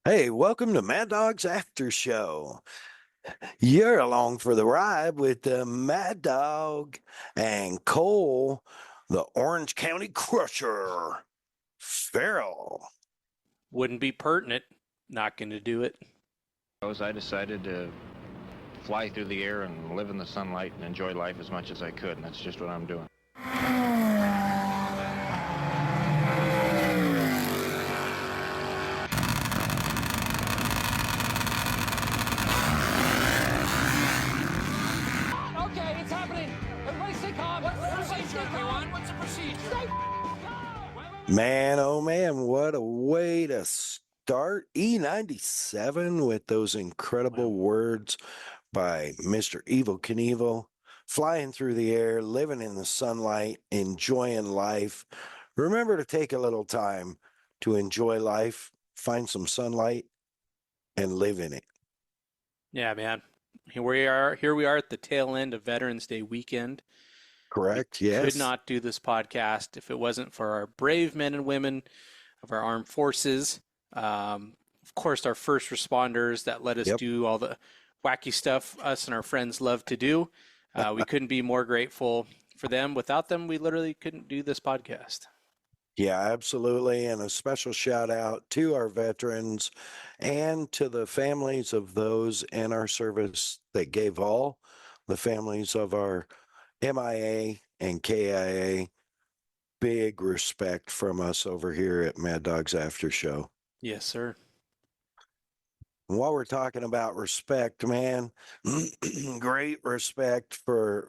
Hey, welcome to Mad Dog's After Show. You're along for the ride with Mad Dog and Cole, the Orange County Crusher, Farrell. Wouldn't be pertinent. Not going to do it. I decided to fly through the air and live in the sunlight and enjoy life as much as I could, and that's just what I'm doing. Okay, it's happening. Everybody stay calm. Everybody stay calm. What's the procedure? Stay calm. Man, oh man, what a way to start E97 with those incredible words by Mr. Evil Knievel. Flying through the air, living in the sunlight, enjoying life. Remember to take a little time to enjoy life, find some sunlight, and live in it. Yeah, man. Here we are at the tail end of Veterans Day weekend. Correct? We could Yes. not do this podcast if it wasn't for our brave men and women of our armed forces. Of course, our first responders that let us Yep. do all the wacky stuff us and our friends love to do. We couldn't be more grateful for them. Without them, we literally couldn't do this podcast. Yeah, absolutely. And a special shout out to our veterans and to the families of those in our service that gave all, the families of our MIA and KIA. Big respect from us over here at Mad Dog's After Show. Yes, sir. And while we're talking about respect, man, great respect for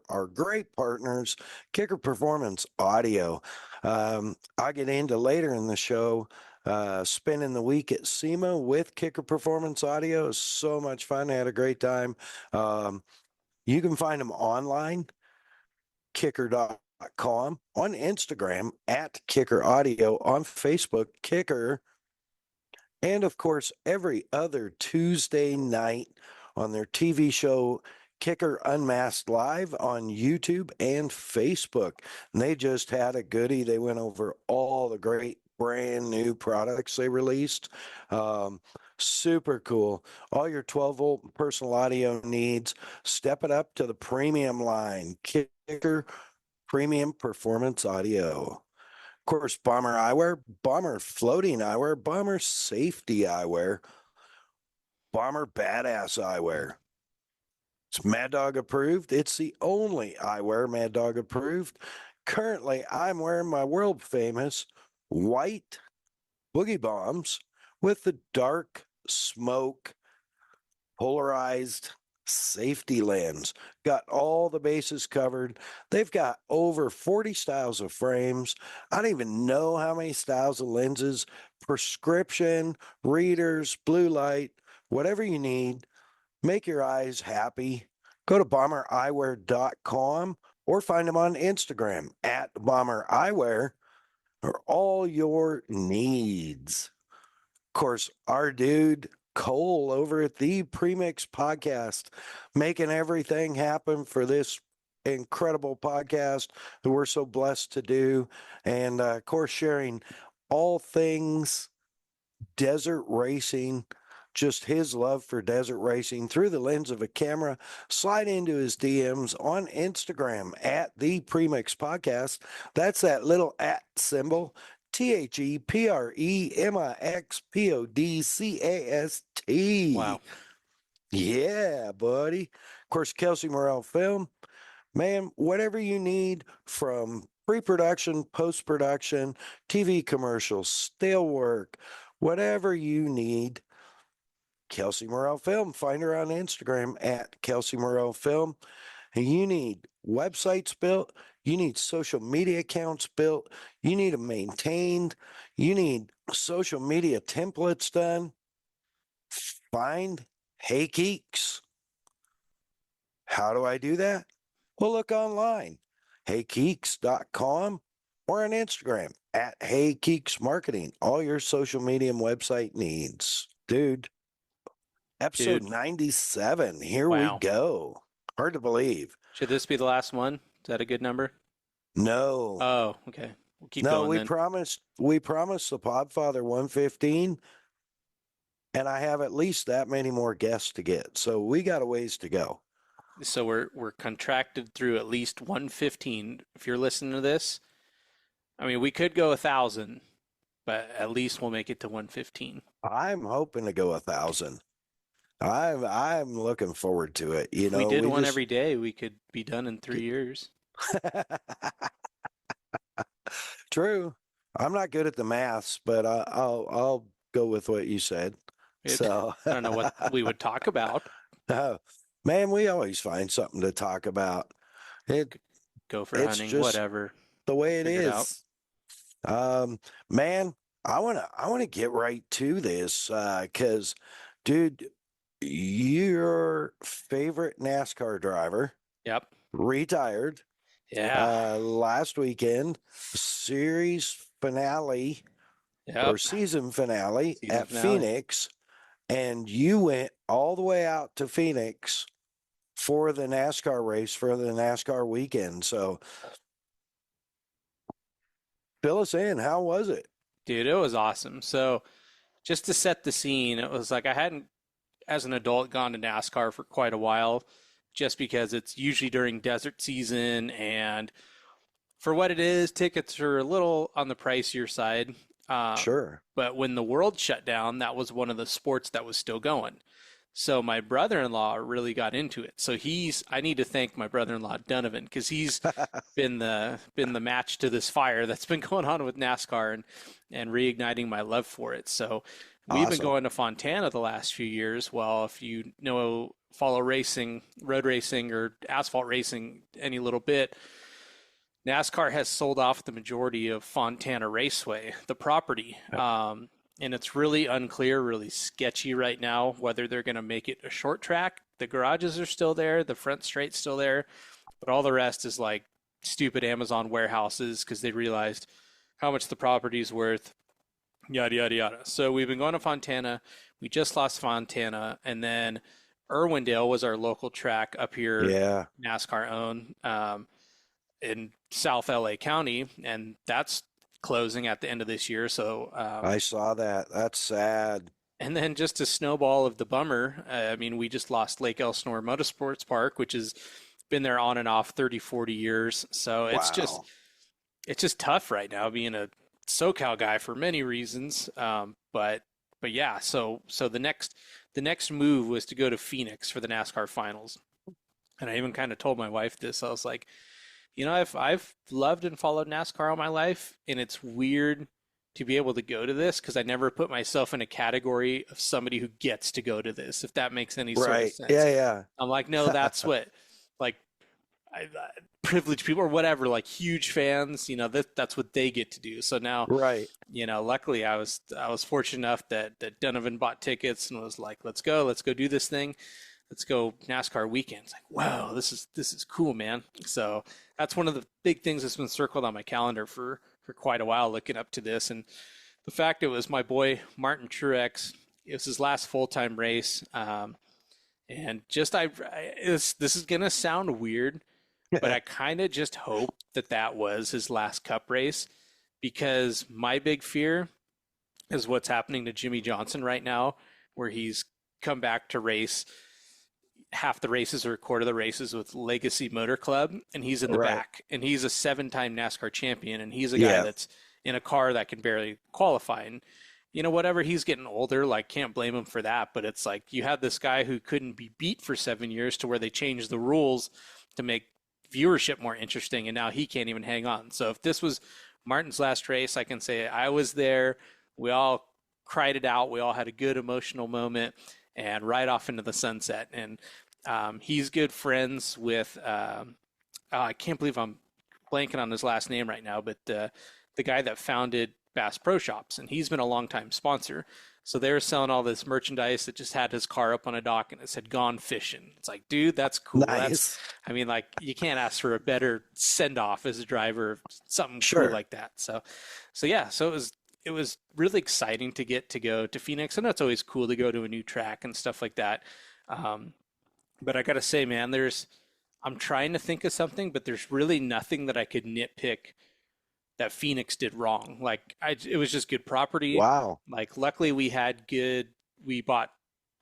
our great partners, Kicker Performance Audio. I'll get into later in the show. Spending the week at SEMA with Kicker Performance Audio is so much fun. I had a great time. You can find them online, kicker.com, on Instagram at Kicker Audio, on Facebook, Kicker. And of course, every other Tuesday night on their TV show, Kicker Unmasked Live on YouTube and Facebook. And they just had a goodie. They went over all the great brand new products they released. Super cool. All your 12-volt personal audio needs, step it up to the premium line, Kicker Premium Performance Audio. Of course, Bomber Eyewear, Bomber Floating Eyewear, Bomber Safety Eyewear, Bomber Badass Eyewear. It's Mad Dog approved. It's the only eyewear Mad Dog approved. Currently, I'm wearing my world famous white Boogie Bombs with the dark smoke polarized safety lens. Got all the bases covered. They've got over 40 styles of frames. I don't even know how many styles of lenses, prescription, readers, blue light, whatever you need. Make your eyes happy. Go to bombereyewear.com or find them on Instagram at bombereyewear for all your needs. Of course, our dude Cole over at the Premix Podcast, making everything happen for this incredible podcast that we're so blessed to do. And of course, sharing all things desert racing, just his love for desert racing through the lens of a camera. Slide into his DMs on Instagram at the Premix Podcast. That's that little at symbol. ThePremixPodcast. Wow. Yeah, buddy. Of course, Kelsey Morrell Film. Man, whatever you need from pre-production, post-production, TV commercials, still work, whatever you need, Kelsey Morrell Film. Find her on Instagram at Kelsey Morrell Film. And you need websites built, you need social media accounts built, you need them maintained, you need social media templates done. Find Hey Geeks. How do I do that? Well, look online, heygeeks.com, or on Instagram at Hey Geeks Marketing. All your social media and website needs. Dude, episode 97. Here we Wow. go. Hard to believe. Should this be the last one? Is that a good number? No. Oh, okay. We'll keep No, going then. we promised the Podfather 115. and I have at least that many more guests to get. So we got a ways to go. So we're contracted through at least 115. If you're listening to this, I mean, we could go 1,000, but at least we'll make it to 115. I'm hoping to go 1,000. I'm looking forward to it. If we did one every day, we could be done in 3 years. True. I'm not good at the maths, but I'll go with what you said. So I don't know what we would talk about. Oh, man, we always find something to talk about. Go for It's hunting, just whatever. the way it Figure it is. Man, I wanna get right to this, because, dude, your favorite NASCAR driver Yep. retired Yeah. last weekend, series finale or Yep. season finale Season at finale. Phoenix, and you went all the way out to Phoenix for the NASCAR race for the NASCAR weekend. So fill us in. How was it? Dude, it was awesome. So just to set the scene, it was like I hadn't, as an adult, gone to NASCAR for quite a while, just because it's usually during desert season, and for what it is, tickets are a little on the pricier side. Sure. But when the world shut down, that was one of the sports that was still going. So my brother-in-law really got into it. So I need to thank my brother-in-law Donovan, because he's been the match to this fire that's been going on with NASCAR and reigniting my love for it. So we've been Awesome. going to Fontana the last few years. Well, if you follow racing, road racing or asphalt racing any little bit, NASCAR has sold off the majority of Fontana Raceway, the property. And it's really unclear, really sketchy right now whether they're going to make it a short track. The garages are still there, the front straight's still there, but all the rest is like stupid Amazon warehouses because they realized how much the property's worth, yada, yada, yada. So we've been going to Fontana. We just lost Fontana, and then Irwindale was our local track up here, Yeah. NASCAR owned, in South LA County, and that's closing at the end of this year. So I saw that. That's sad. and then just a snowball of the bummer, I mean, we just lost Lake Elsinore Motorsports Park, which has been there on and off 30, 40 years. So it's Wow. just tough right now being a SoCal guy for many reasons. But yeah, so the next move was to go to Phoenix for the NASCAR Finals. And I even kind of told my wife this. I was like, I've loved and followed NASCAR all my life, and it's weird to be able to go to this because I never put myself in a category of somebody who gets to go to this, if that makes any sort of Right. sense. Yeah. I'm like, no, that's what, like, privileged people or whatever, like huge fans, that's what they get to do. So now, Right. luckily I was fortunate enough that Donovan bought tickets and was like, let's go do this thing. Let's go NASCAR weekend. It's like, wow, this is cool, man. So that's one of the big things that's been circled on my calendar for quite a while, looking up to this. And the fact it was my boy Martin Truex, it was his last full-time race. And just this is gonna sound weird, but I kind of just hope that was his last Cup race, because my big fear is what's happening to Jimmy Johnson right now, where he's come back to race half the races or a quarter of the races with Legacy Motor Club, and he's in the Right. back, and he's a 7-time NASCAR champion, and he's a guy Yeah. that's in a car that can barely qualify. And whatever, he's getting older, like, can't blame him for that. But it's like you had this guy who couldn't be beat for 7 years, to where they changed the rules to make viewership more interesting, and now he can't even hang on. So if this was Martin's last race, I can say I was there. We all cried it out. We all had a good emotional moment, and right off into the sunset. And he's good friends with I can't believe I'm blanking on his last name right now, but the guy that founded Bass Pro Shops, and he's been a longtime sponsor. So they were selling all this merchandise that just had his car up on a dock and it said "Gone Fishing." It's like, dude, that's cool. Nice. I mean, like, you can't ask for a better send off as a driver, something Sure. cool like that. So yeah, so it was really exciting to get to go to Phoenix. I know it's always cool to go to a new track and stuff like that. But I gotta say, man, I'm trying to think of something, but there's really nothing that I could nitpick that Phoenix did wrong. Like, it was just good property. Wow. Like, luckily we had good we bought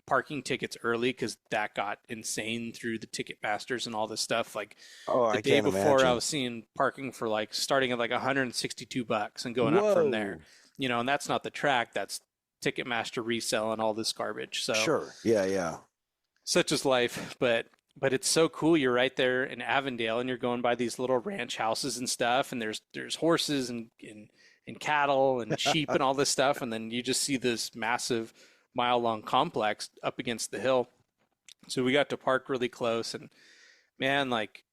parking tickets early because that got insane through the Ticketmasters and all this stuff. Like Oh, the I day can't before, imagine. I was seeing parking for like starting at like $162 and going up from there. Whoa. And that's not the track. That's Ticketmaster resale and all this garbage. So Sure. Yeah. such is life. But it's so cool. You're right there in Avondale, and you're going by these little ranch houses and stuff, and there's horses and cattle and sheep and all this stuff, and then you just see this massive mile-long complex up against the hill. So we got to park really close, and man, like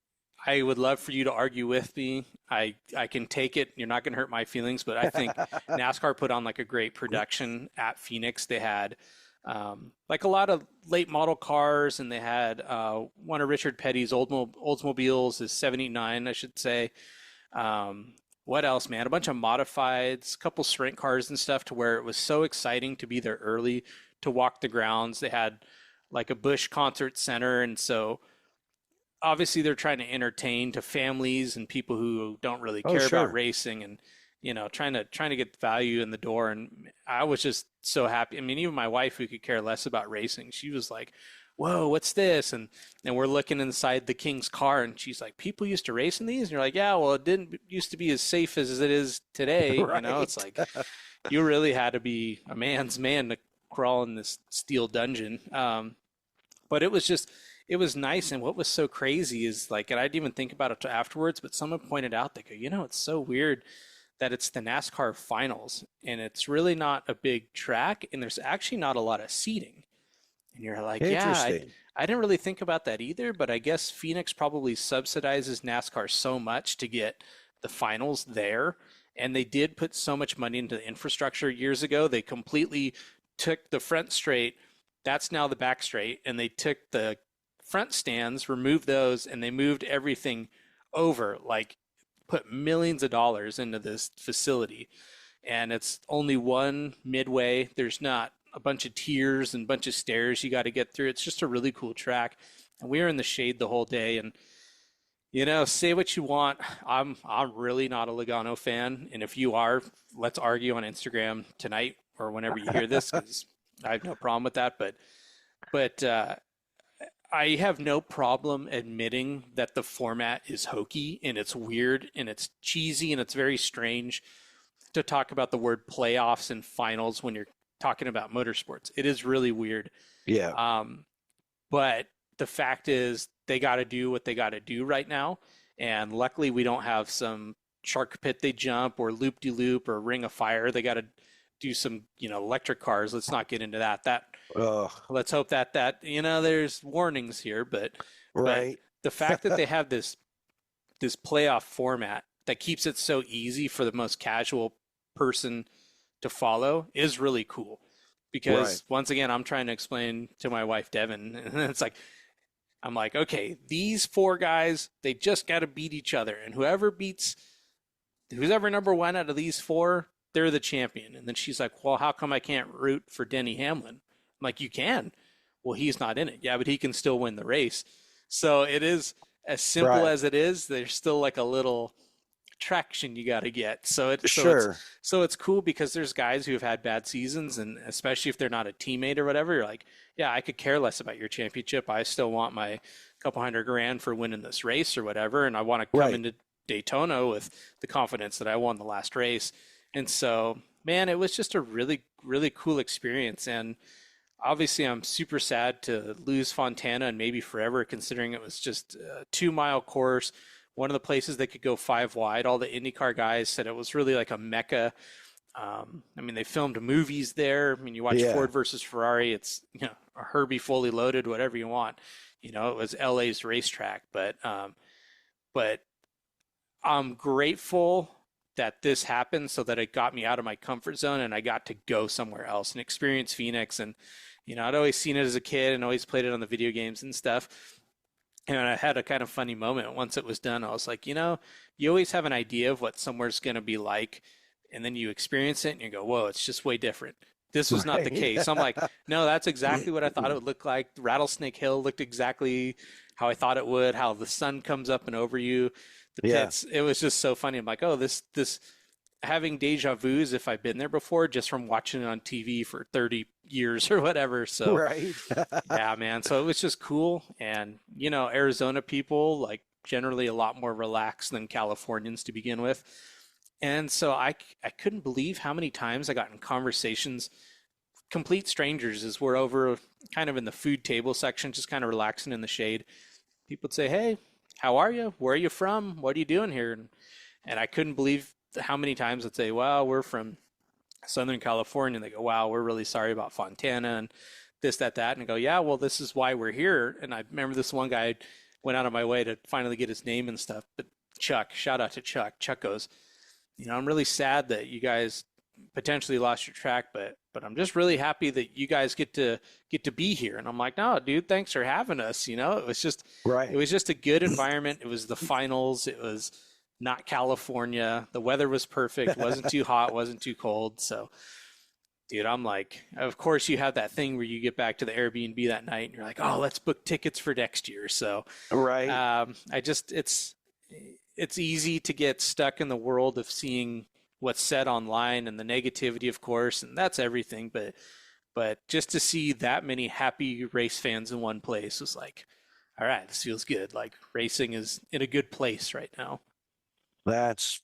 I would love for you to argue with me. I can take it. You're not going to hurt my feelings, but I think NASCAR put on like a great production at Phoenix. They had like a lot of late model cars, and they had one of Richard Petty's Oldsmobiles, his 789, I should say. What else, man? A bunch of modifieds, a couple sprint cars and stuff, to where it was so exciting to be there early, to walk the grounds. They had like a Busch Concert Center, and so obviously they're trying to entertain to families and people who don't really care sure. about racing, and trying to get value in the door. And I was just so happy. I mean, even my wife, who could care less about racing, she was like, whoa, what's this? And we're looking inside the King's car, and she's like, people used to race in these? And you're like, yeah, well, it didn't used to be as safe as it is today. Right. It's like you really had to be a man's man to crawl in this steel dungeon. But it was nice. And what was so crazy is, like, and I didn't even think about it afterwards, but someone pointed out, they go, it's so weird that it's the NASCAR Finals, and it's really not a big track, and there's actually not a lot of seating. And you're like, yeah, I didn't really think about that either, but I guess Phoenix probably subsidizes NASCAR so much to get the finals there. And they did put so much money into the infrastructure years ago. They completely took the front straight, that's now the back straight, and they took the front stands, removed those, and they moved everything over, like put millions of dollars into this facility. And it's only one midway. There's not a bunch of tiers and a bunch of stairs you got to get through. It's just a really cool track. And we were in the shade the whole day. And, say what you want. I'm really not a Logano fan. And if you are, let's argue on Instagram tonight or whenever you hear this, because I have no problem with that. But I have no problem admitting that the format is hokey and it's weird and it's cheesy and it's very strange to talk about the word playoffs and finals when you're talking about motorsports. It is really weird. Yeah. But the fact is, they got to do what they got to do right now. And luckily, we don't have some shark pit they jump or loop-de-loop or ring of fire. They got to do some, electric cars. Let's not get into that. Let's hope that there's warnings here. But the fact that they have this playoff format that keeps it so easy for the most casual person to follow is really cool. Because once again, I'm trying to explain to my wife, Devin, and it's like, I'm like, okay, these four guys, they just got to beat each other. And whoever number one out of these four, they're the champion. And then she's like, well, how come I can't root for Denny Hamlin? I'm like, you can. Well, he's not in it. Yeah, but he can still win the race. So it is as simple as it is. There's still like a little traction you got to get. So it's cool because there's guys who have had bad seasons, and especially if they're not a teammate or whatever, you're like, yeah, I could care less about your championship. I still want my couple $100,000 for winning this race or whatever, and I want to come into Daytona with the confidence that I won the last race. And so, man, it was just a really, really cool experience. And obviously, I'm super sad to lose Fontana and maybe forever, considering it was just a 2-mile course. One of the places they could go 5 wide. All the IndyCar guys said it was really like a mecca. I mean, they filmed movies there. I mean, you watch Ford versus Ferrari. It's, a Herbie Fully Loaded, whatever you want. It was LA's racetrack. But I'm grateful that this happened so that it got me out of my comfort zone and I got to go somewhere else and experience Phoenix. And, I'd always seen it as a kid and always played it on the video games and stuff. And I had a kind of funny moment once it was done. I was like, you always have an idea of what somewhere's going to be like, and then you experience it and you go, whoa, it's just way different. This was not the case. I'm like, no, that's exactly what I thought it would look like. Rattlesnake Hill looked exactly how I thought it would, how the sun comes up and over you, the pits. It was just so funny. I'm like, oh, this having deja vus if I've been there before just from watching it on TV for 30 years or whatever. So Right. yeah, man. So it was just cool. And, Arizona people, like, generally a lot more relaxed than Californians to begin with. And so I couldn't believe how many times I got in conversations, complete strangers, as we're over kind of in the food table section, just kind of relaxing in the shade. People would say, "Hey, how are you? Where are you from? What are you doing here?" And I couldn't believe how many times I'd say, "Well, we're from Southern California." And they go, "Wow, we're really sorry about Fontana and this, that, that." And I go, "Yeah, well, this is why we're here." And I remember this one guy went out of my way to finally get his name and stuff. But Chuck, shout out to Chuck. Chuck goes, "I'm really sad that you guys potentially lost your track, but I'm just really happy that you guys get to be here." And I'm like, "No, dude, thanks for having us." It was just Right. it was just a good environment. It was the finals. It was not California. The weather was perfect. Wasn't too hot, wasn't too cold. So, dude, I'm like, of course you have that thing where you get back to the Airbnb that night and you're like, "Oh, let's book tickets for next year." So, Right. it's easy to get stuck in the world of seeing what's said online and the negativity, of course, and that's everything. But just to see that many happy race fans in one place was like, all right, this feels good. Like, racing is in a good place right now. That's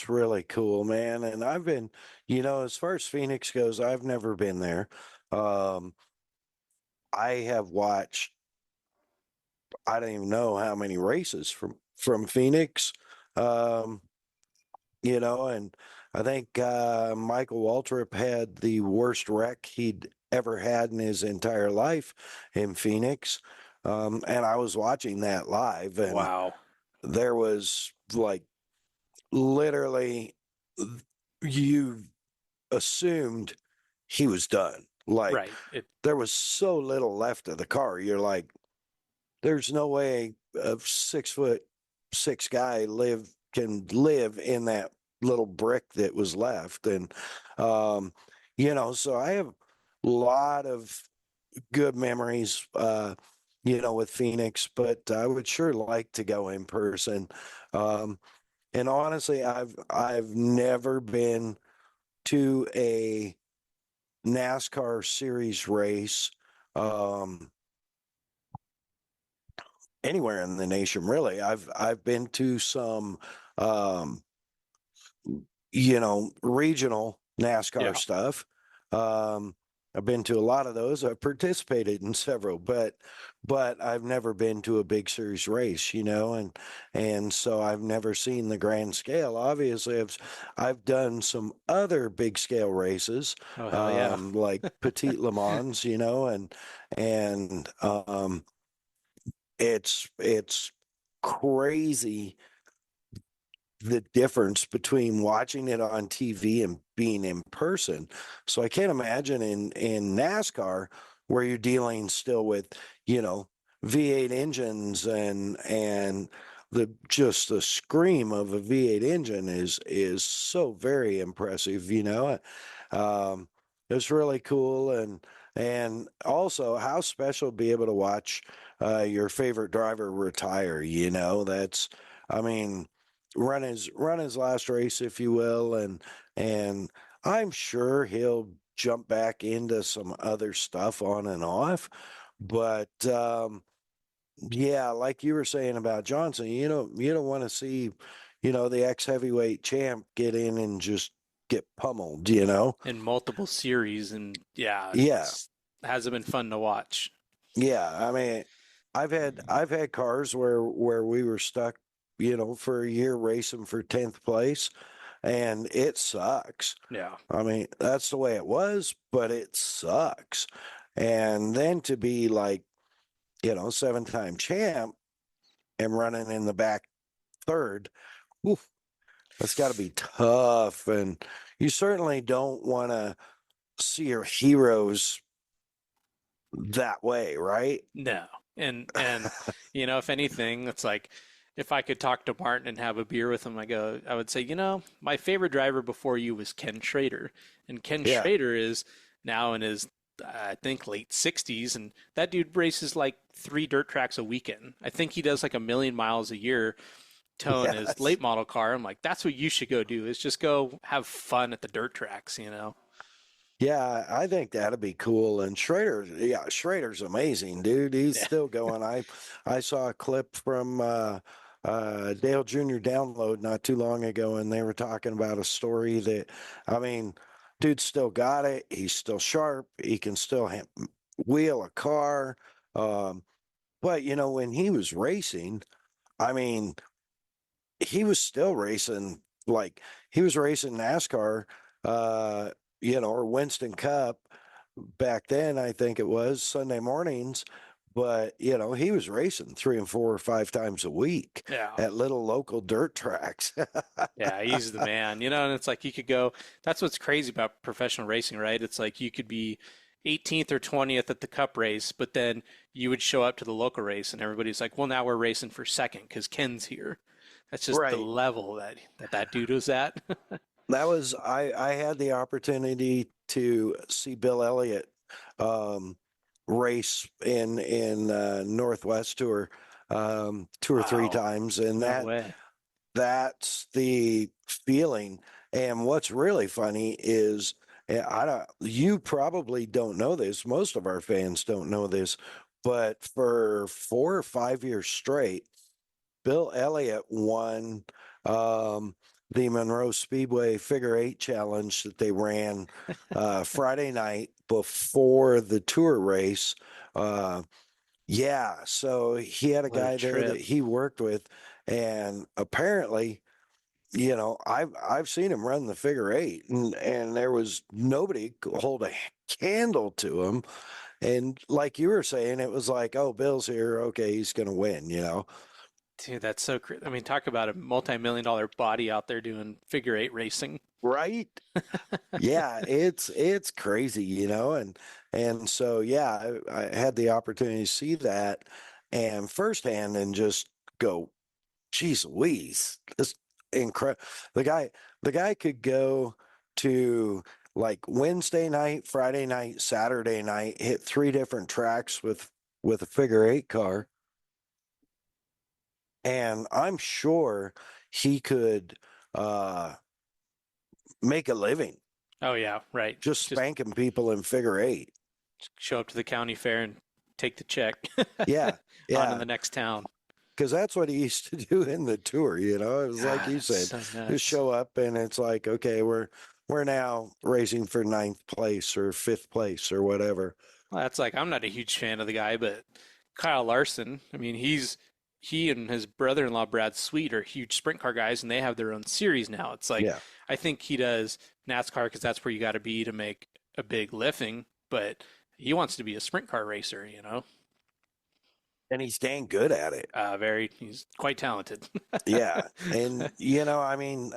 really cool, man. And I've been, as far as Phoenix goes, I've never been there. Um, I have watched, I don't even know how many races from Phoenix. Um, and I think Michael Waltrip had the worst wreck he'd ever had in his entire life in Phoenix. And I was watching that live, and Wow. there was like literally you assumed he was done. Like Right. there was so little left of the car. You're like, there's no way a 6'6" guy can live in that little brick that was left. And so I have a lot of good memories with Phoenix, but I would sure like to go in person. And honestly, I've never been to a NASCAR series race anywhere in the nation, really. I've been to some um, regional NASCAR Yeah. stuff. I've been to a lot of those. I've participated in several, but I've never been to a big series race, and so I've never seen the grand scale. Obviously, I've done some other big scale races, Oh, hell yeah. like Petit Le Mans, and it's crazy the difference between watching it on TV and being in person. So I can't imagine in NASCAR where you're dealing still with, V8 engines and the scream of a V8 engine is so very impressive, It's really cool, and also how special to be able to watch your favorite driver retire, that's I mean run his last race, if you will, and I'm sure he'll jump back into some other stuff on and off. But yeah, like you were saying about Johnson, you don't want to see, the ex heavyweight champ get in and just get pummeled, In multiple series, and yeah, Yeah. it hasn't been fun to watch. Yeah. I mean, I've had cars where we were stuck, for a year racing for 10th place, and it sucks. Yeah. I mean, that's the way it was, but it sucks. And then to be like, 7-time champ and running in the back third, oof, that's got to be tough. And you certainly don't want to see your heroes that way, right? No. And if anything, it's like, if I could talk to Martin and have a beer with him, I would say, my favorite driver before you was Ken Schrader. And Ken Yeah. Schrader is now in his, I think, late 60s, and that dude races like 3 dirt tracks a weekend. I think he does like 1 million miles a year towing his Yes. late model car. I'm like, that's what you should go do, is just go have fun at the dirt tracks, Yeah, I think that'd be cool. And Schrader, yeah, Schrader's amazing, dude. He's Yeah. still going. I saw a clip from Dale Jr. Download not too long ago, and they were talking about a story that, I mean, dude still got it. He's still sharp. He can still wheel a car. Um, but when he was racing, I mean, he was still racing, like he was racing NASCAR, uh, or Winston Cup back then. I think it was Sunday mornings, but he was racing 3 and 4 or 5 times a week Yeah. at little local dirt tracks. Yeah, he's the man, and it's like you could go, that's what's crazy about professional racing, right? It's like you could be 18th or 20th at the cup race, but then you would show up to the local race and everybody's like, well, now we're racing for second because Ken's here. That's just the Right. level that dude was at. That was I had the opportunity to see Bill Elliott um, race in Northwest Tour 2 or 3 Wow. times, and No way. that's the feeling. And what's really funny is I don't you probably don't know this. Most of our fans don't know this, but for 4 or 5 years straight, Bill Elliott won the Monroe Speedway Figure Eight Challenge that they ran Friday night before the tour race. Uh, yeah, so he had a What a guy there that trip. he worked with, and apparently, I've seen him run the figure eight, and there was nobody could hold a candle to him. And like you were saying, it was like, oh, Bill's here, okay, he's gonna win. Dude, that's so I mean, talk about a multi-million dollar body out there doing figure eight racing. Right? Yeah, it's crazy, and so yeah, I had the opportunity to see that and firsthand and just go, geez Louise, this incredible. The guy could go to like Wednesday night, Friday night, Saturday night, hit 3 different tracks with a figure eight car, and I'm sure he could make a living Oh yeah, right. just Just spanking people in figure eight. show up to the county fair and take the check. Yeah, On to yeah, the next town. because that's what he used to do in the tour. It was like God, you that's said, so just nuts. show up and it's like, okay, we're now racing for ninth place or fifth place or whatever. Well, that's like I'm not a huge fan of the guy, but Kyle Larson, I mean, he and his brother-in-law Brad Sweet are huge sprint car guys, and they have their own series now. It's like Yeah, I think he does NASCAR because that's where you got to be to make a big living, but he wants to be a sprint car racer. and he's dang good at it. He's quite talented. Yeah, and I mean,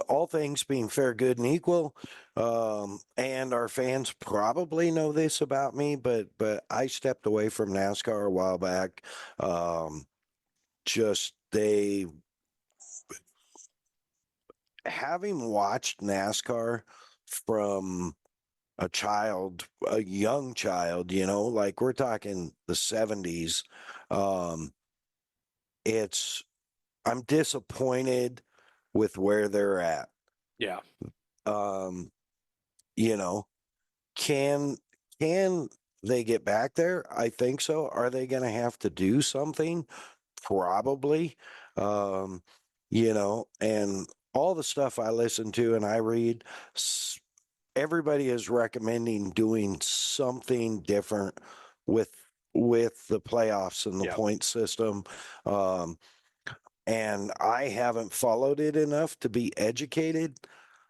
all things being fair, good, and equal, and our fans probably know this about me, but I stepped away from NASCAR a while back. Um, just they having watched NASCAR from a young child, like we're talking the 70s. Um, it's I'm disappointed with where they're at. Yeah. Um, you know, can can they get back there? I think so. Are they going to have to do something? Probably. Um, and all the stuff I listen to and I read, everybody is recommending doing something different with with the playoffs and the Yeah. point system. Um, and I haven't followed it enough to be educated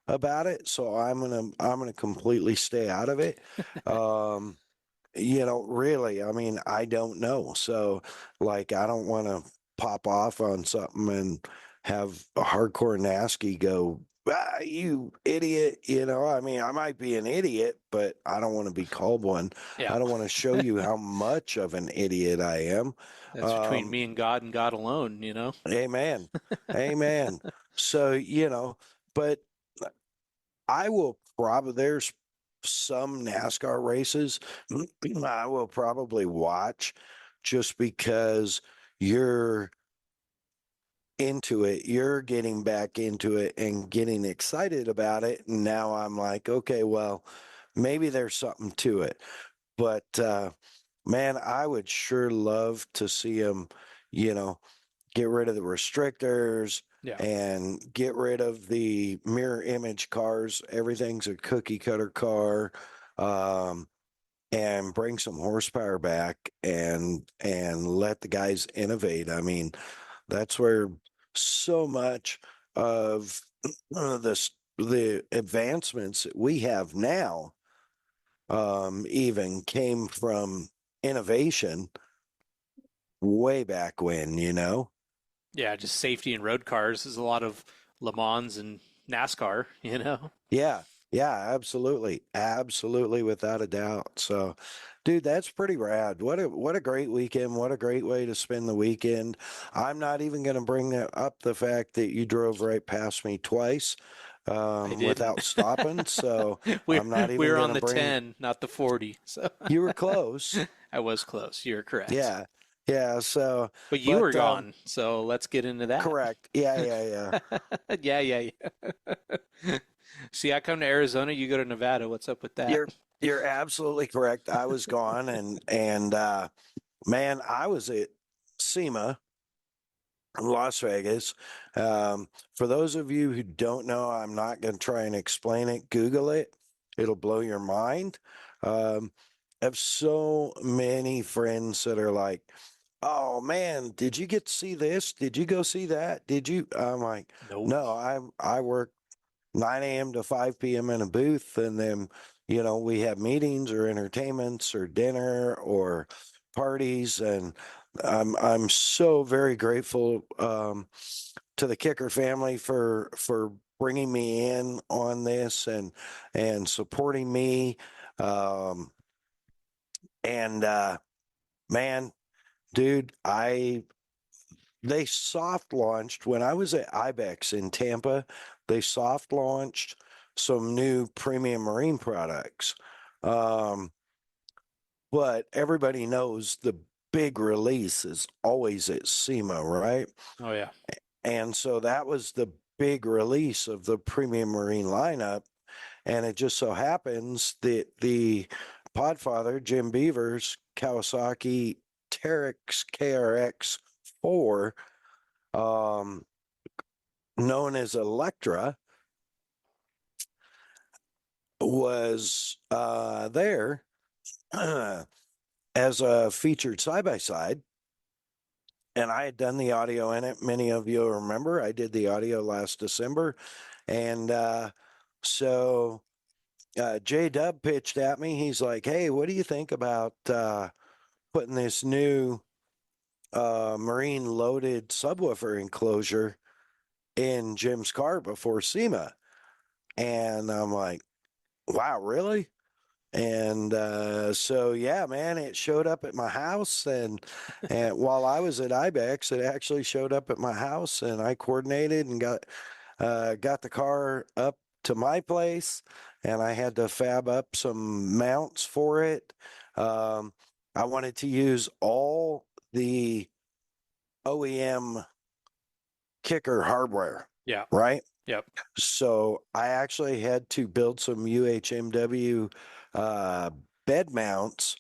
about it, so I'm gonna completely stay out of it. Um, really, I mean, I don't know. So, like, I don't want to pop off on something and have a hardcore nasty go, you idiot. I mean, I might be an idiot, but I don't want to be called one. Yeah. I don't want to show you how much of an idiot I am. That's between Um, me and God alone. amen. Amen. So, but I will probably, there's some NASCAR races I will probably watch just because you're into it. You're getting back into it and getting excited about it. And now I'm like, okay, well, maybe there's something to it. But man, I would sure love to see them, you know, get rid of the restrictors Yeah. and get rid of the mirror image cars. Everything's a cookie cutter car. And bring some horsepower back and let the guys innovate. I mean, that's where so much of the advancements that we have now even came from innovation way back when, you know? Yeah, just safety in road cars is a lot of Le Mans and NASCAR, you know? Yeah, yeah, absolutely. Absolutely, without a doubt. So, dude, that's pretty rad. What a great weekend. What a great way to spend the weekend. I'm not even going to bring up the fact that you drove right past me twice I without didn't. stopping. So, we're I'm not even we're going on to the bring 10, not the 40. So you were close. I was close. You're correct. Yeah. Yeah, so But you were but gone, so let's get into that. correct. Yeah, yeah, yeah. Yeah, yeah, yeah. See, I come to Arizona, you go to Nevada. What's up with that? You're absolutely correct. I was gone and man, I was at SEMA in Las Vegas. For those of you who don't know, I'm not going to try and explain it. Google it. It'll blow your mind. I have so many friends that are like, "Oh man, did you get to see this? Did you go see that? Did you?" I'm like, Nope. "No, I work 9 a.m. to 5 p.m. in a booth, and then we have meetings or entertainments or dinner or parties, and I'm so very grateful to the Kicker family for bringing me in on this and supporting me, um, and man, dude, they soft launched when I was at IBEX in Tampa. They soft launched some new premium marine products. Um, but everybody knows the big release is always at SEMA, right? Oh yeah. And so that was the big release of the premium marine lineup. And it just so happens that the Podfather, Jim Beaver's Kawasaki Teryx KRX 4, um, known as Electra, was there as a featured side by side. And I had done the audio in it. Many of you remember I did the audio last December. And so J Dub pitched at me. He's like, "Hey, what do you think about putting this new marine loaded subwoofer enclosure in Jim's car before SEMA?" And I'm like, "Wow, really?" And so yeah, man, it showed up at my house, and while I was at IBEX, it actually showed up at my house, and I coordinated and got the car up to my place, and I had to fab up some mounts for it. Um, I wanted to use all the OEM kicker hardware, Yeah. right? Yep. So I actually had to build some UHMW uh, bed mounts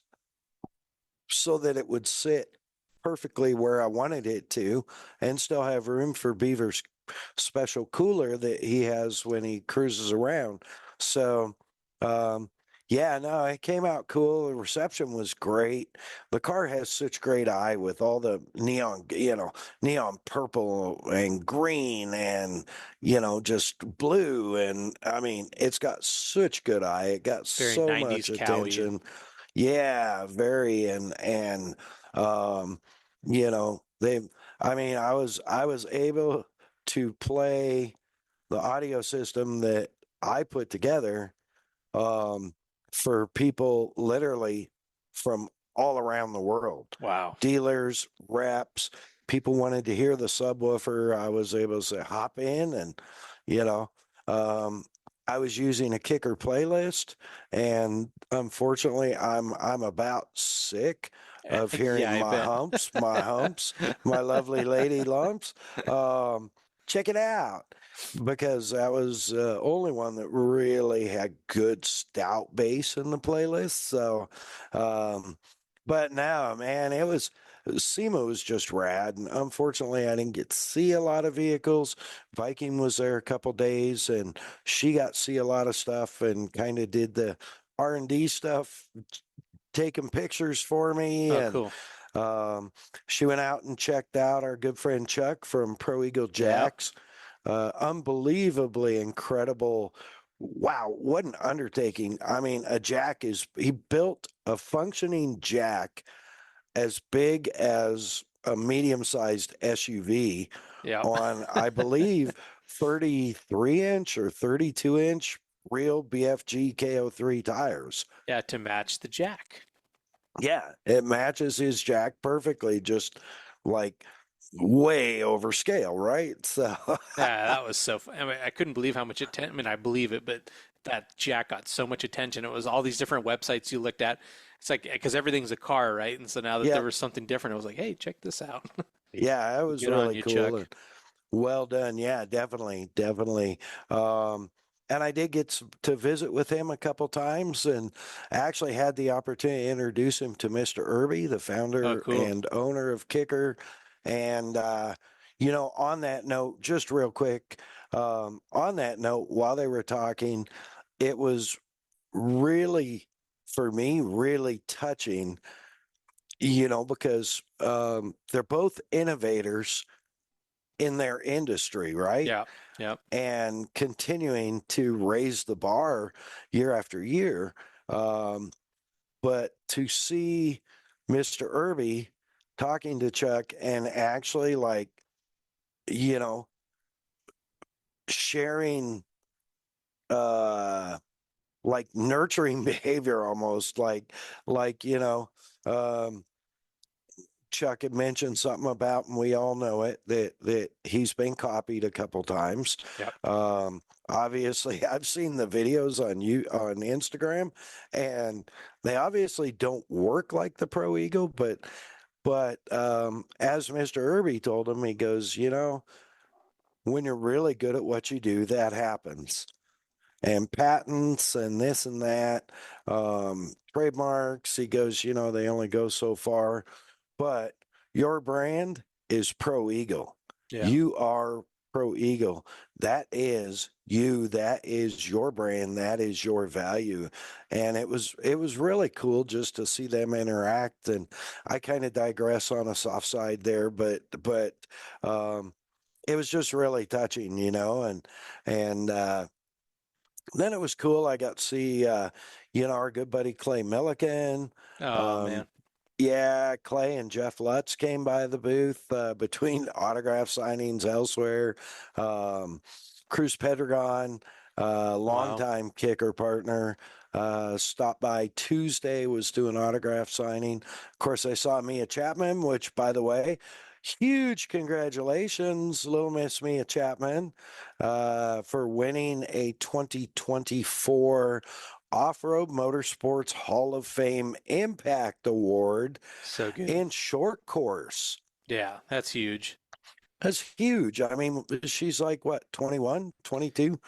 so that it would sit perfectly where I wanted it to and still have room for Beaver's special cooler that he has when he cruises around. So, yeah, no, it came out cool. The reception was great. The car has such great eye with all the neon purple and green and, just blue. And I mean, it's got such good eye. It got Very so 90s much Cowie. attention. Yeah, very. And, um, they, I mean, I was able to play the audio system that I put together um, for people literally from all around the world. Wow. Dealers, reps, people wanted to hear the subwoofer. I was able to say, hop in and, you know, um, I was using a kicker playlist, and unfortunately, I'm about sick of hearing Yeah, I my bet. humps, my lovely lady lumps. Check it out, because that was the only one that really had good stout bass in the playlist. So, but now, man, SEMA was just rad. And unfortunately, I didn't get to see a lot of vehicles. Viking was there a couple days, and she got to see a lot of stuff and kind of did the R&D stuff, taking pictures for me. Oh, And cool. she went out and checked out our good friend Chuck from Pro Eagle Yeah. Jacks. Unbelievably incredible. Wow, what an undertaking. I mean, he built a functioning jack as big as a medium-sized SUV Yeah. on, I believe, 33-inch or 32-inch real BFG KO3 tires. Yeah, to match the jack. Yeah, it matches his jack perfectly, just like way over scale, right? So, Yeah, that was so fun. I mean, I couldn't believe how much attention. I mean, I believe it, but that jack got so much attention. It was all these different websites you looked at. It's like, because everything's a car, right? And so now that yeah, there was something different, it was like, hey, check this out. yeah, it was Good on really you, cool. Chuck. And well done. Yeah, definitely, definitely. Um, and I did get to visit with him a couple times, and actually had the opportunity to introduce him to Mr. Irby, the Oh, founder cool. and owner of Kicker. And you know, on that note, just real quick, on that note, while they were talking, it was really, for me, really touching. You know, because they're both innovators in their industry, right? Yeah. Yeah. And continuing to raise the bar year after year. Um, but to see Mr. Irby talking to Chuck and actually, like, you know, sharing uh like nurturing behavior, almost like, um Chuck had mentioned something about, and we all know it, that he's been copied a couple times. Yep. Obviously, I've seen the videos on Instagram, and they obviously don't work like the Pro Eagle, but as Mr. Irby told him, he goes, when you're really good at what you do, that happens. And patents and this and that, trademarks, he goes, they only go so far. But your brand is Pro Eagle. Yeah. You are Pro Eagle. That is you. That is your brand. That is your value. And it was really cool just to see them interact. And I kind of digress on a soft side there, but it was just really touching, and then it was cool. I got to see our good buddy Clay Milliken. Oh, Um, man. yeah, Clay and Jeff Lutz came by the booth between autograph signings elsewhere. Cruz Pedregon, Wow. longtime Kicker partner, stopped by Tuesday, was doing autograph signing. Of course, I saw Mia Chapman, which, by the way, huge congratulations, little Miss Mia Chapman, for winning a 2024 Off-Road Motorsports Hall of Fame Impact Award So good. in short course. Yeah, that's huge. That's huge. I mean, she's like, what, 21, 22?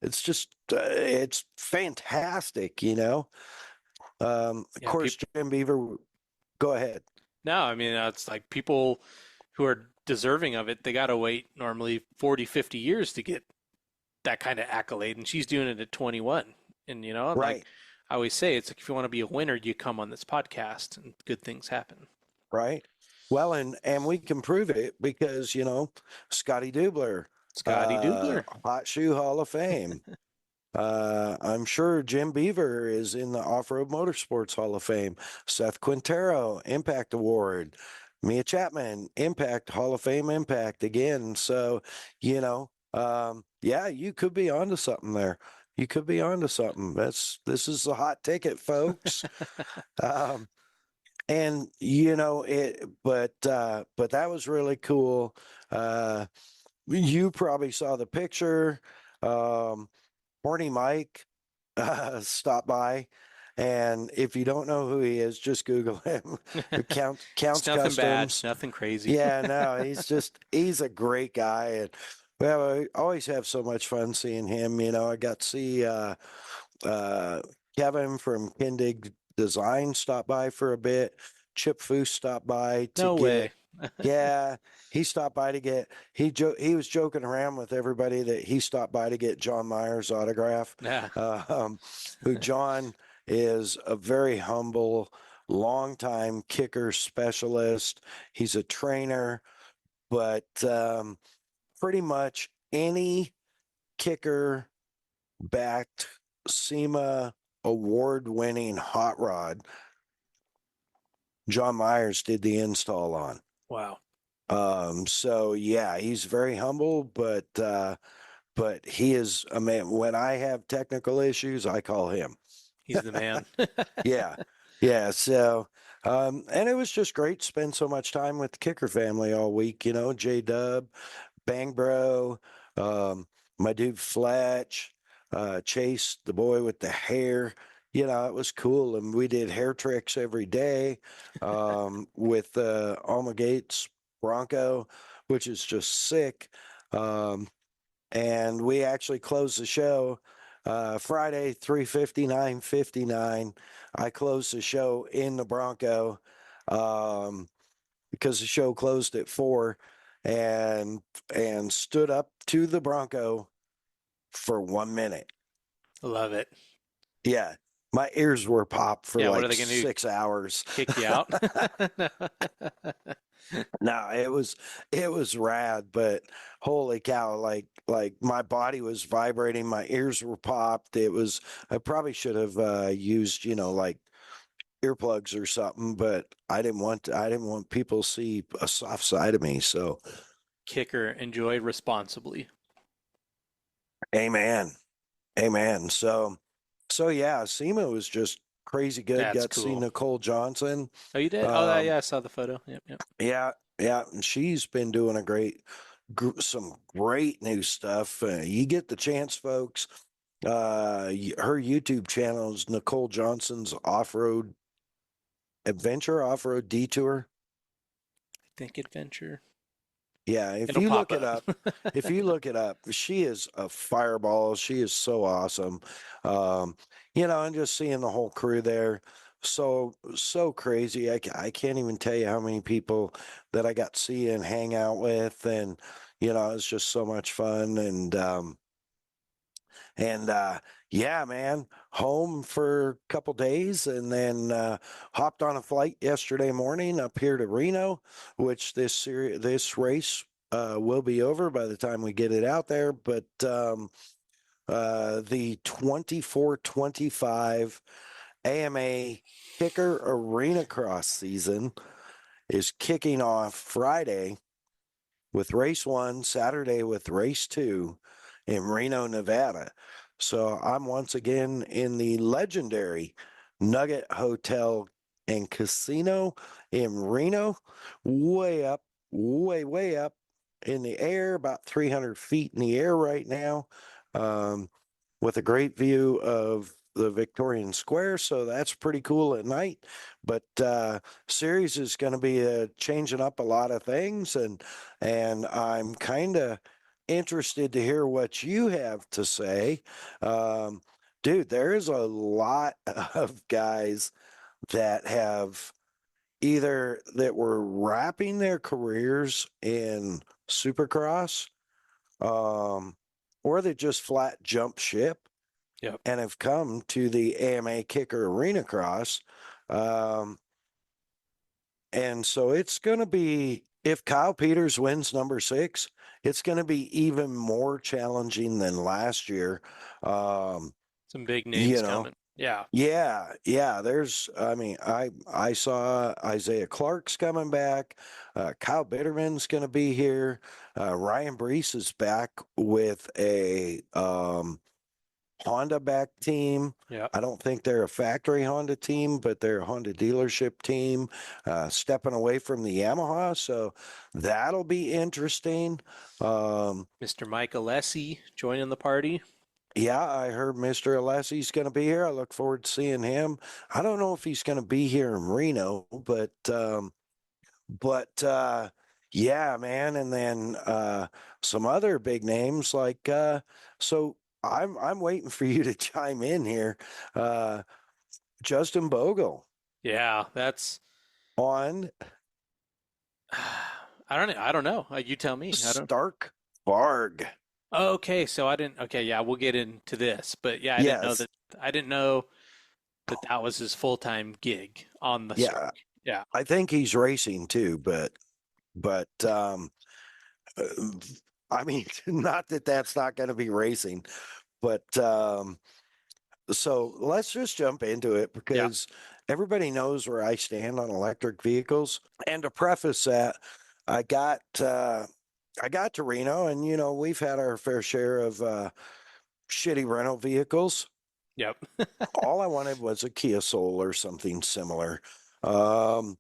It's just, it's fantastic. Of Yeah, course, Jim Beaver, go ahead. no, I mean, it's like people who are deserving of it, they got to wait normally 40, 50 years to get that kind of accolade. And she's doing it at 21. And, like Right, I always say, it's like if you want to be a winner, you come on this podcast and good things happen. right. Well, and we can prove it because, Scotty Dubler, Scotty Dubler. Hot Shoe Hall of Fame. I'm sure Jim Beaver is in the Off-Road Motorsports Hall of Fame. Seth Quintero, Impact Award. Mia Chapman, Impact Hall of Fame, Impact again. So, yeah, you could be onto something there. You could be onto something. This is the hot ticket, folks. um, and but that was really cool. You probably saw the picture. Horny Mike stopped by, And if you don't know who he is, just Google him. Counts It's nothing bad, Customs. nothing crazy. Yeah, no, he's a great guy, and well, I always have so much fun seeing him. I got to see uh, Kevin from Kindig Design stop by for a bit. Chip Foose stopped by to No way. get. Yeah, he stopped by to get. He was joking around with everybody that he stopped by to get John Mayer's autograph. Yeah. Who John is a very humble, longtime kicker specialist. He's a trainer, but pretty much any kicker backed SEMA award winning hot rod, John Myers did the install on. Wow. So yeah, he's very humble, but he is a man. When I have technical issues, I call him. He's the man. Yeah. Yeah. So, and it was just great to spend so much time with the kicker family all week, J Dub, Bang Bro, my dude Fletch, Chase, the boy with the hair. It was cool. And we did hair tricks every day with Alma Gates Bronco, which is just sick. And we actually closed the show Friday, 3:59:59. I closed the show in the Bronco because the show closed at 4, and stood up to the Bronco for 1 minute. Love it. Yeah, my ears were popped for Yeah, what like are they gonna do? 6 hours. Kick you out? No, it was rad, but holy cow, like my body was vibrating, my ears were popped. I probably should have used, like earplugs or something, but I didn't want people to see a soft side of me. So Kicker, enjoy responsibly. amen. Amen. So yeah, SEMA was just crazy good. That's Got to see cool. Nicole Johnson. Oh, you did? Oh, yeah, I saw the photo. Yep. Yeah, yeah, and she's been doing some great new stuff. You get the chance, folks. Her YouTube channel is Nicole Johnson's Off-Road Adventure, Off-Road Detour. I think adventure. Yeah, if It'll you pop look it up, if you look it up, she is a fireball. She is so awesome. And just seeing the whole crew there, so crazy. I can't even tell you how many people that I got to see and hang out with, and it's just so much fun. And yeah, man, home for a couple days, and then hopped on a flight yesterday morning up here to Reno, which this race will be over by the time we get it out there. But the 24-25 AMA Kicker Arenacross season is kicking off Friday with race 1, Saturday with race 2 in Reno, Nevada. So I'm once again in the legendary Nugget Hotel and Casino in Reno, way up, way up in the air, about 300 feet in the air right now, with a great view of the Victorian Square. So that's pretty cool at night. But series is going to be changing up a lot of things, and I'm kind of interested to hear what you have to say. Dude, there is a lot of guys that have either that were wrapping their careers in Supercross, or they just flat jump ship. Yep. And have come to the AMA Kicker Arenacross. And so it's going to be, if Kyle Peters wins number 6, it's going to be even more challenging than last year. Some big names coming. Yeah. Yeah. I saw Isaiah Clark's coming back. Kyle Bitterman's going to be here. Ryan Brees is back with a Honda back team. Yeah. I don't think they're a factory Honda team, but they're a Honda dealership team, stepping away from the Yamaha. So that'll be interesting. Mr. Mike Alessi joining the party. Yeah, I heard Mr. Alessi's going to be here. I look forward to seeing him. I don't know if he's going to be here in Reno, but yeah, man. And then some other big names like so I'm waiting for you to chime in here. Uh, Justin Bogle Yeah, that's on I don't know. You tell me. I don't. Stark Varg. Oh, okay, so I didn't. Okay, yeah, we'll get into this, but yeah, I didn't know Yes. that. I didn't know that that was his full-time gig on the Yeah. Stark. Yeah. I think he's racing too, but uh, I mean, not that that's not going to be racing, but so let's just jump into it Yeah. because everybody knows where I stand on electric vehicles. And to preface that, I got to Reno, and we've had our fair share of shitty rental vehicles. Yep. All I wanted was a Kia Soul or something similar. Um,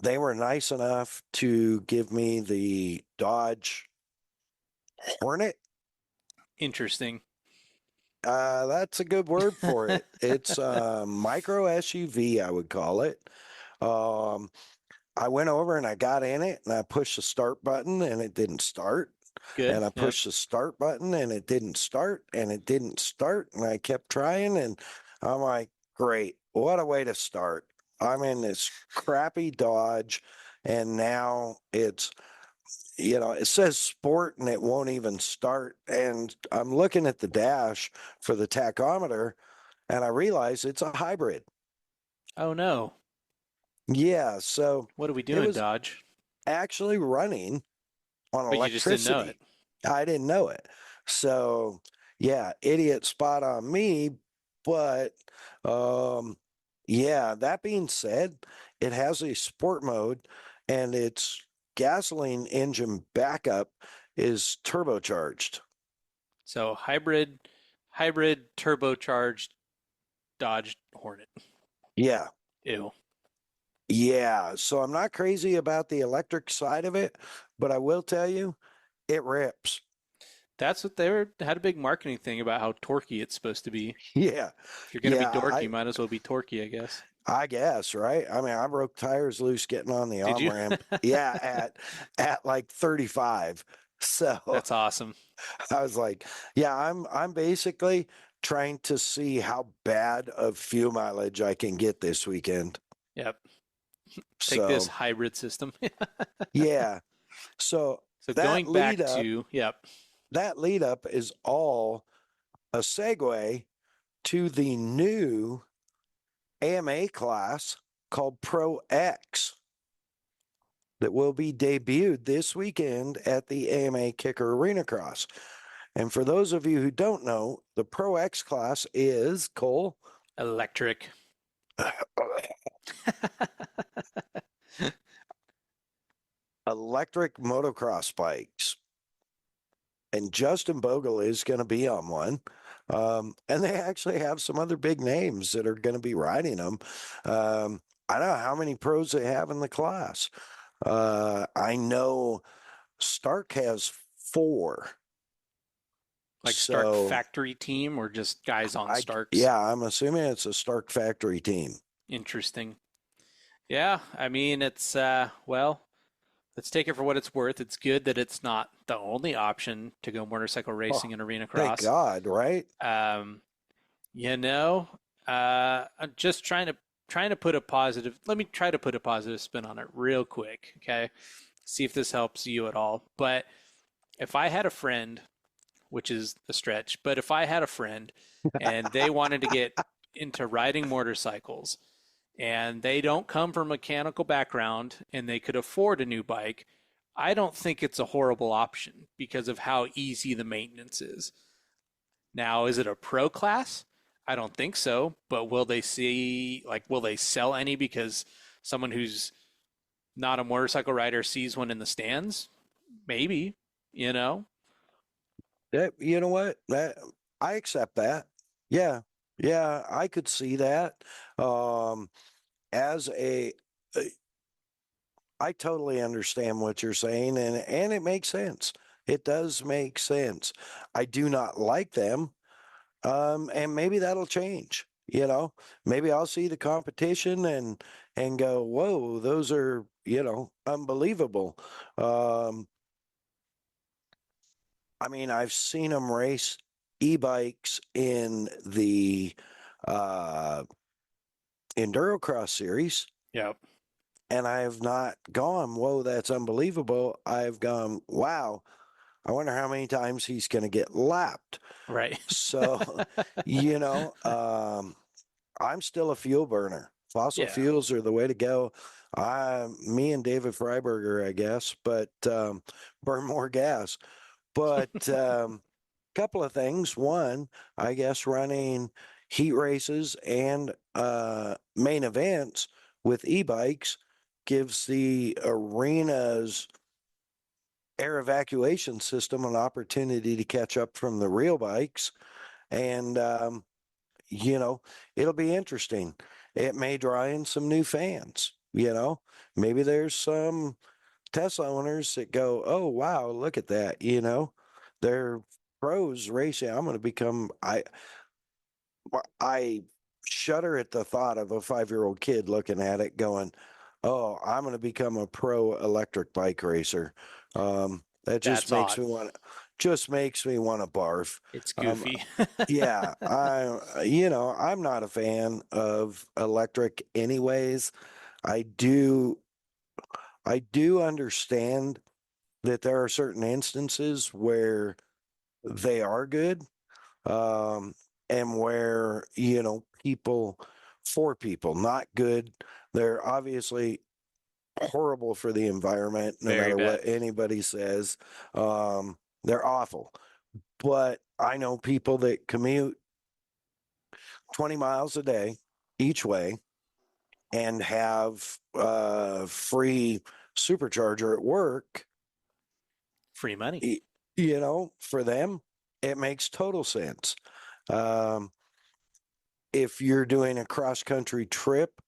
they were nice enough to give me the Dodge Hornet. Interesting. That's a good word for it. It's a micro SUV, I would call it. Um, I went over and I got in it and I pushed the start button and it didn't start. Good. And I Yep. pushed the start button and it didn't start and it didn't start. And I kept trying and I'm like, great, what a way to start. I'm in this crappy Dodge and now it says sport and it won't even start. And I'm looking at the dash for the tachometer and I realize it's a hybrid. Oh no. Yeah. So What are we it doing, was Dodge? actually running on But you just didn't know it. electricity. I didn't know it. So yeah, idiot spot on me. But um, yeah, that being said, it has a sport mode and its gasoline engine backup is turbocharged. So hybrid turbocharged Dodge Hornet. Yeah. Ew. Yeah. So I'm not crazy about the electric side of it, but I will tell you, it rips. That's what had a big marketing thing about how torquey it's supposed to be. Yeah. If you're gonna be Yeah. dorky, you might as well be torquey, I guess. I guess, right? I mean, I broke tires loose getting on the Did on you? ramp. Yeah, at like 35. So That's awesome. I was like, yeah, I'm basically trying to see how bad of fuel mileage I can get this weekend. Yep. Take this So hybrid system. yeah. So So that going lead back up, to, yep. that lead up is all a segue to the new AMA class called Pro X that will be debuted this weekend at the AMA Kicker Arenacross. And for those of you who don't know, the Pro X class is Cole. Electric. Electric motocross bikes. And Justin Bogle is going to be on one. And they actually have some other big names that are going to be riding them. I don't know how many pros they have in the class. I know Stark has 4. Like Stark So factory team or just guys on Starks? yeah, I'm assuming it's a Stark factory team. Interesting. Yeah, I mean, it's, well, let's take it for what it's worth. It's good that it's not the only option to go motorcycle racing in arena Thank cross. God, right? Um, you know, I'm just trying to put a positive. Let me try to put a positive spin on it real quick, okay? See if this helps you at all. But if I had a friend, which is a stretch, but if I had a friend and they wanted to get into riding motorcycles and they don't come from a mechanical background and they could afford a new bike, I don't think it's a horrible option because of how easy the maintenance is. Now, is it a pro class? I don't think so, but will they sell any because someone who's not a motorcycle rider sees one in the stands? Maybe, you know? You know what? I accept that. Yeah. Yeah, I could see that. Um, as I totally understand what you're saying and it makes sense. It does make sense. I do not like them. And maybe that'll change, you know. Maybe I'll see the competition and go, whoa, those are, unbelievable. Um, I mean, I've seen them race e-bikes in the uh Endurocross series, Yep. and I have not gone, whoa, that's unbelievable. I've gone, wow, I wonder how many times he's going to get lapped. Right. So, you know, I'm still a fuel burner. Fossil Yeah. fuels are the way to go. Me and David Freiberger, I guess, but burn more gas. But couple of things. One, I guess running heat races and main events with e-bikes gives the arena's air evacuation system an opportunity to catch up from the real bikes. And, you know, it'll be interesting. It may draw in some new fans, maybe there's some Tesla owners that go, oh, wow, look at that. They're pros racing. I'm going to become, I shudder at the thought of a 5-year-old kid looking at it going, oh, I'm going to become a pro electric bike racer. That That's odd. just makes me want to barf. It's Um, goofy. yeah, I'm not a fan of electric anyways. I do, I do understand that there are certain instances where they are good, and where, for people, not good. They're obviously horrible for the environment, no Very matter bad. what anybody says. They're awful. But I know people that commute 20 miles a day each way and have free supercharger at work. Free money. For them, it makes total sense. Um, if you're doing a cross country trip,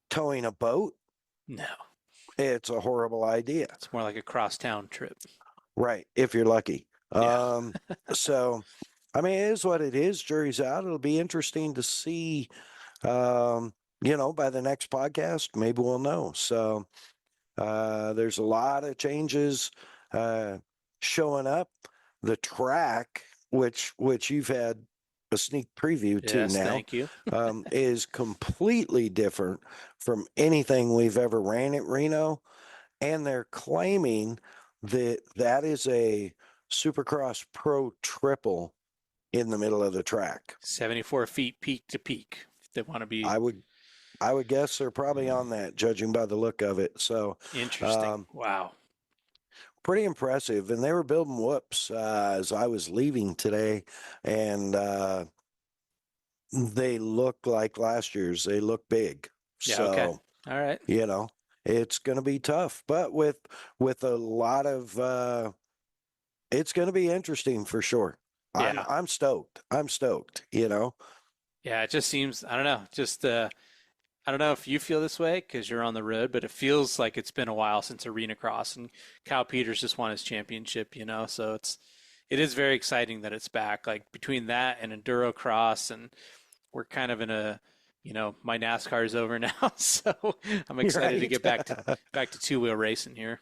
towing a boat, No. it's a horrible idea. It's more like a crosstown trip. Right. If you're lucky. Yeah. So, I mean, it is what it is. Jury's out. It'll be interesting to see, by the next podcast, maybe we'll know. So, there's a lot of changes showing up. The track, which you've had a sneak preview to Yes, now, thank you. is completely different from anything we've ever ran at Reno, and they're claiming that that is a Supercross Pro triple in the middle of the track. 74 feet peak to peak. If they want to be I would guess they're probably on that, judging by the look of it. So, interesting. Wow. pretty impressive. And they were building whoops as I was leaving today, and they look like last year's. They look big. Yeah, okay. So, All right. it's going to be tough, but with a lot of it's going to be interesting for sure. Yeah. I'm stoked. I'm stoked. Yeah, it just seems, I don't know, just I don't know if you feel this way because you're on the road, but it feels like it's been a while since Arenacross, and Kyle Peters just won his championship. So it is very exciting that it's back. Like between that and Endurocross, and we're kind of in a, my NASCAR is over now, so I'm excited to get back to two-wheel racing here.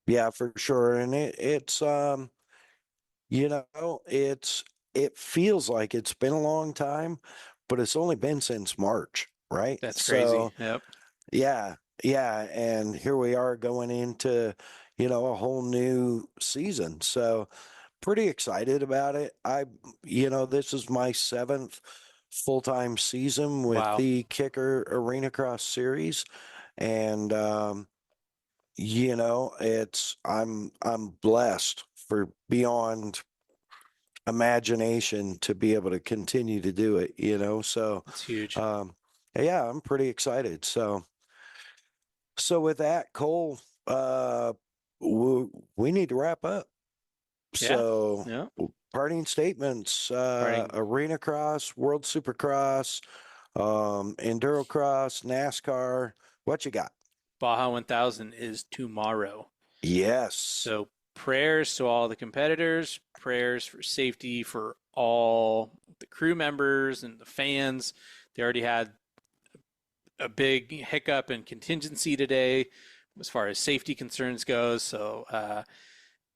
Yeah, for sure. And it feels like it's been a long time, but it's only been since March, right? That's crazy. So, Yep. yeah, yeah, and here we are going into, a whole new season. So, pretty excited about it. This is my 7th full-time season with Wow. the Kicker Arenacross series, and I'm blessed for beyond imagination to be able to continue to do it. So, It's huge. yeah, I'm pretty excited. So with that, Cole, we need to wrap up. Yeah. So, Yeah. parting statements, Arenacross, World Supercross, Endurocross, NASCAR, what you got? Baja 1000 is tomorrow. Yes. So prayers to all the competitors, prayers for safety for all the crew members and the fans. They already had a big hiccup in contingency today as far as safety concerns goes. So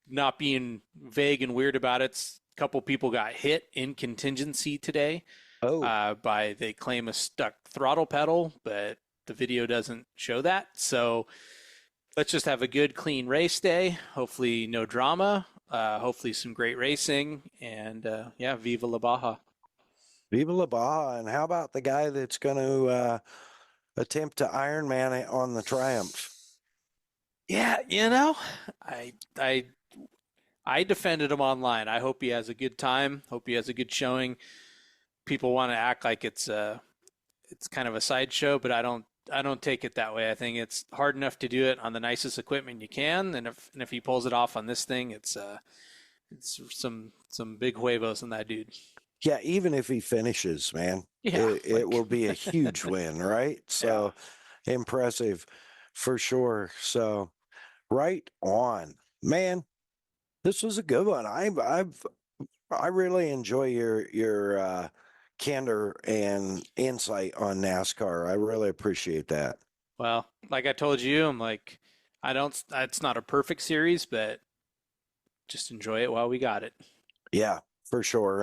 not being vague and weird about it, a couple people got hit in contingency today by, they claim, a stuck throttle pedal, but the video doesn't show that. So let's just have a good, clean race day. Hopefully no drama. Hopefully some great racing. And yeah, Viva La Baja. Viva La Baja. And how about the guy that's going to attempt to Ironman it on the Triumph? Yeah, I defended him online. I hope he has a good time. Hope he has a good showing. People want to act like it's kind of a sideshow, but I don't take it that way. I think it's hard enough to do it on the nicest equipment you can, and if he pulls it off on this thing, it's some big huevos on that dude. Yeah, even if he finishes, man, it will be a huge win, right? So impressive for sure. So right on, man. This was a good one. I really enjoy your candor and insight on NASCAR. I really appreciate that. Well, like I told you, I'm like, it's not a perfect series, but just enjoy it while we got it. Yeah, for sure.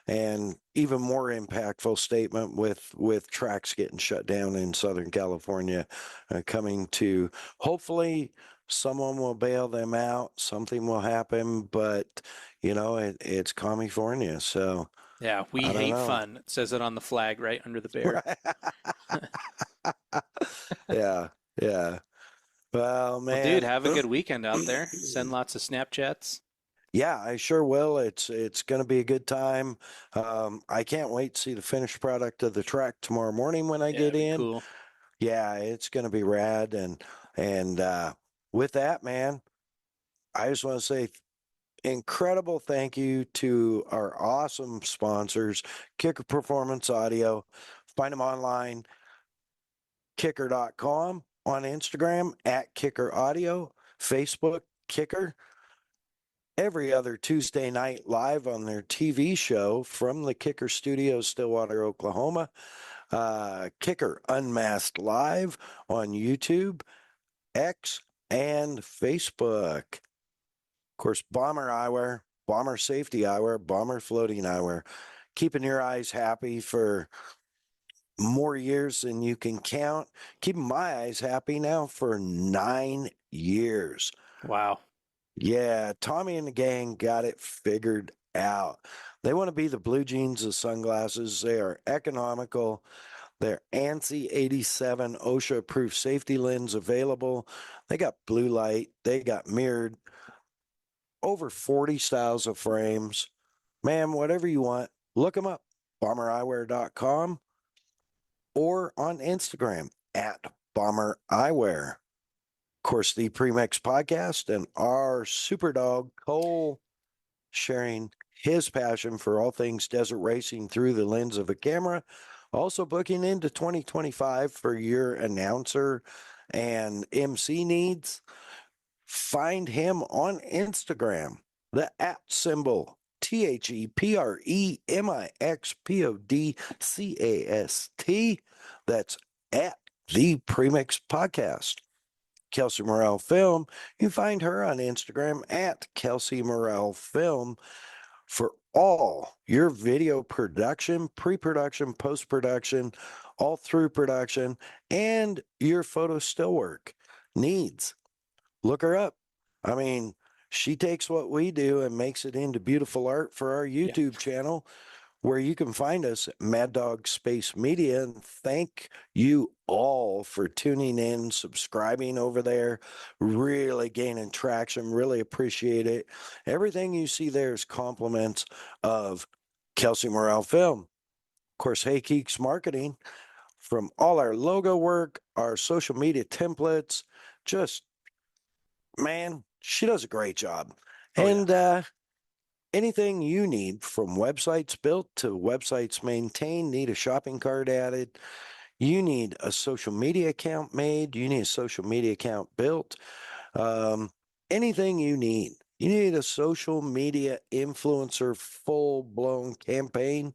And even more impactful statement with tracks getting shut down in Southern California, coming to, hopefully someone will bail them out. Something will happen, but it's California. So yeah, we hate fun. It says it on the flag right under the bear. Yeah. Well, man. Well, dude, have a good weekend out there. Send lots of Snapchats. Yeah, I sure will. It's going to be a good time. I can't wait to see the finished product of the track tomorrow morning when I get in. Cool. Yeah, it's going to be rad. And with that, man, I just want to say incredible thank you to our awesome sponsors, Kicker Performance Audio. Find them online, kicker.com, on Instagram at Kicker Audio, Facebook, Kicker. Every other Tuesday night live on their TV show from the Kicker Studios, Stillwater, Oklahoma. Kicker Unmasked Live on YouTube, X, and Facebook. Of course, Bomber Eyewear, Bomber Safety Eyewear, Bomber Floating Eyewear. Keeping your eyes happy for more years than you can count. Keeping my eyes happy now for 9 years. Wow. Yeah, Tommy and the gang got it figured out. They want to be the blue jeans of sunglasses. They are economical. They're ANSI 87 OSHA-approved safety lens available. They got blue light. They got mirrored. Over 40 styles of frames. Man, whatever you want, look them up. BomberEyewear.com or on Instagram at Bomber Eyewear. Of course, the Premix podcast and our super dog, Cole, sharing his passion for all things desert racing through the lens of a camera. Also booking into 2025 for your announcer and MC needs. Find him on Instagram, the @ ThePremixPodcast. That's at the Premix Podcast. Kelsey Morrell Film, you can find her on Instagram at Kelsey Morrell Film for all your video production, pre-production, post-production, all through production, and your photo still work needs. Look her up. I mean, she takes what we do and makes it into beautiful art for our YouTube channel, where you can find us at MAddOG'S Space Media. And thank you all for tuning in, subscribing over there, really gaining traction. Really appreciate it. Everything you see there is compliments of Kelsey Morrell Film. Of course, Hey Geeks Marketing, from all our logo work, our social media templates, just, man, she does a great job. Anything you need, from websites built to websites maintained, need a shopping cart added, you need a social media account made, you need a social media account built, anything you need, You need a social media influencer full-blown campaign?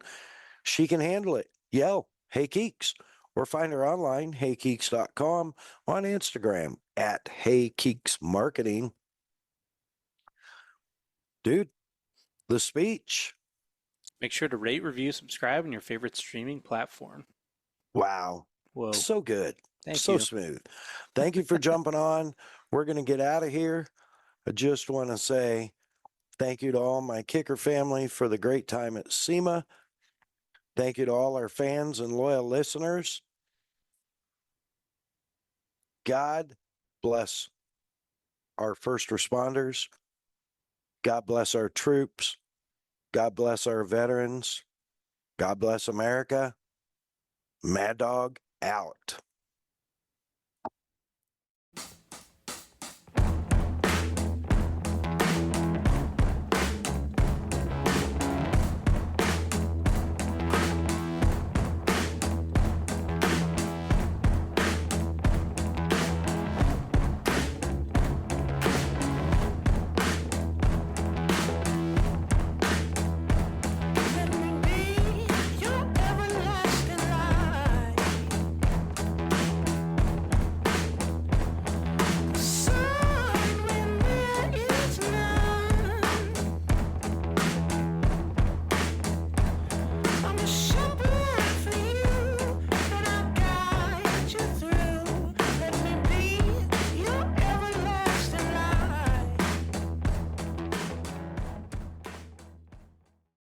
She can handle it. Yell, "Hey Keeks," or find her online, heykeeks.com, on Instagram at heykeeksmarketing. Dude, the speech. Make sure to rate, review, subscribe on your favorite streaming platform. Wow. Whoa. So good. Thank So you. smooth. Thank you for jumping on. We're going to get out of here. I just want to say thank you to all my kicker family for the great time at SEMA. Thank you to all our fans and loyal listeners. God bless our first responders. God bless our troops. God bless our veterans. God bless America. Mad Dog out.